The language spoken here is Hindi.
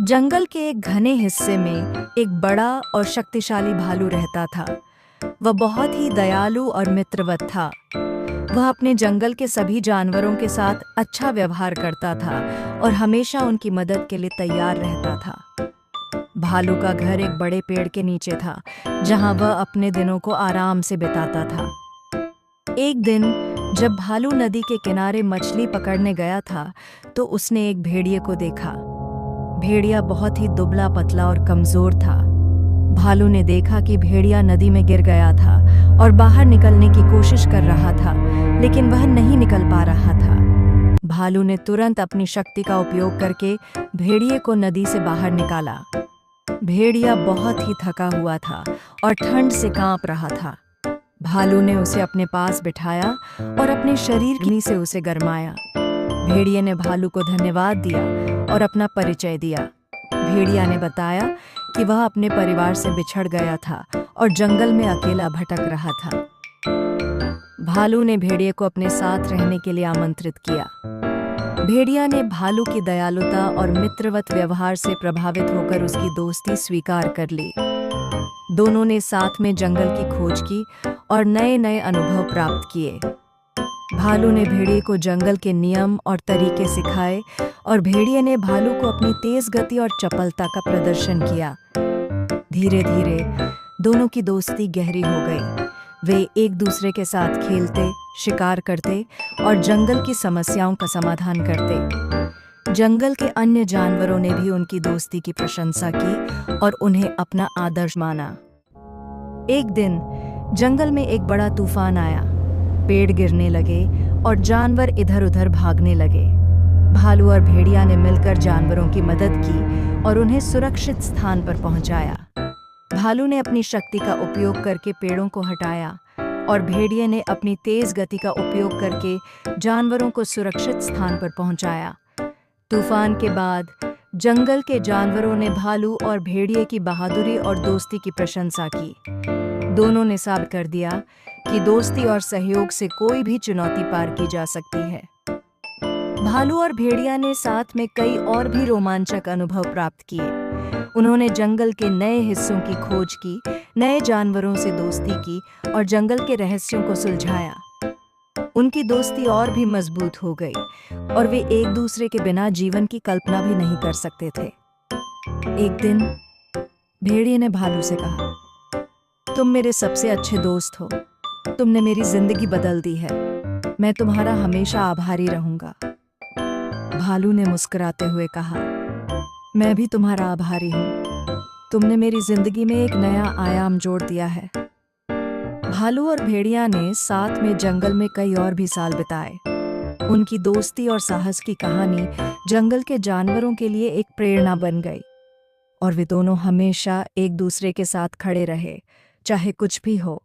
जंगल के एक घने हिस्से में एक बड़ा और शक्तिशाली भालू रहता था। वह बहुत ही दयालु और मित्रवत था। वह अपने जंगल के सभी जानवरों के साथ अच्छा व्यवहार करता था और हमेशा उनकी मदद के लिए तैयार रहता था। भालू का घर एक बड़े पेड़ के नीचे था, जहां वह अपने दिनों को आराम से बिताता था। एक दिन जब भालू नदी के किनारे मछली पकड़ने गया था, तो उसने एक भेड़िए को देखा। भेड़िया बहुत ही दुबला पतला और कमजोर था। भालू ने देखा कि भेड़िया नदी में गिर गया था और बाहर निकलने की कोशिश कर रहा था, लेकिन वह नहीं निकल पा रहा था। भालू ने तुरंत अपनी शक्ति का उपयोग करके भेड़िए को नदी से बाहर निकाला। भेड़िया बहुत ही थका हुआ था और ठंड से कांप रहा था। भालू ने उसे अपने पास बिठाया और अपने शरीर की गर्मी से उसे गरमाया। भेड़िए ने भालू को धन्यवाद दिया और अपना परिचय दिया। भेड़िया ने बताया कि वह अपने परिवार से बिछड़ गया था और जंगल में अकेला भटक रहा था। भालू ने भेड़िए को अपने साथ रहने के लिए आमंत्रित किया। भेड़िया ने भालू की दयालुता और मित्रवत व्यवहार से प्रभावित होकर उसकी दोस्ती स्वीकार कर ली। दोनों ने साथ में जंगल की खोज की और नए नए अनुभव प्राप्त किए। भालू ने भेड़िए को जंगल के नियम और तरीके सिखाए और भेड़िए ने भालू को अपनी तेज गति और चपलता का प्रदर्शन किया। धीरे धीरे दोनों की दोस्ती गहरी हो गई। वे एक दूसरे के साथ खेलते, शिकार करते और जंगल की समस्याओं का समाधान करते। जंगल के अन्य जानवरों ने भी उनकी दोस्ती की प्रशंसा की और उन्हें अपना आदर्श माना। एक दिन जंगल में एक बड़ा तूफान आया। पेड़ गिरने लगे और जानवर इधर-उधर भागने लगे। भालू और भेड़िया ने मिलकर जानवरों की मदद की और उन्हें सुरक्षित स्थान पर पहुंचाया। भालू ने अपनी शक्ति का उपयोग करके पेड़ों को हटाया और भेड़िए ने अपनी तेज गति का उपयोग करके जानवरों को सुरक्षित स्थान पर पहुंचाया। तूफान के बाद जंगल के जानवरों ने भालू और भेड़िए की बहादुरी और दोस्ती की प्रशंसा की। दोनों ने साबित कर दिया कि दोस्ती और सहयोग से कोई भी चुनौती पार की जा सकती है। भालू और भेड़िया ने साथ में कई और भी रोमांचक अनुभव प्राप्त किए। उन्होंने जंगल के नए हिस्सों की खोज की, नए जानवरों से दोस्ती की और जंगल के रहस्यों को सुलझाया। उनकी दोस्ती और भी मजबूत हो गई और वे एक दूसरे के बिना जीवन की कल्पना भी नहीं कर सकते थे। एक दिन भेड़िए ने भालू से कहा, तुम मेरे सबसे अच्छे दोस्त हो। तुमने मेरी जिंदगी बदल दी है। मैं तुम्हारा हमेशा आभारी रहूंगा। भालू ने मुस्कुराते हुए कहा, मैं भी तुम्हारा आभारी हूँ। तुमने मेरी जिंदगी में एक नया आयाम जोड़ दिया है। भालू और भेड़िया ने साथ में जंगल में कई और भी साल बिताए। उनकी दोस्ती और साहस की कहानी जंगल के जानवरों के लिए एक प्रेरणा बन गई और वे दोनों हमेशा एक दूसरे के साथ खड़े रहे, चाहे कुछ भी हो।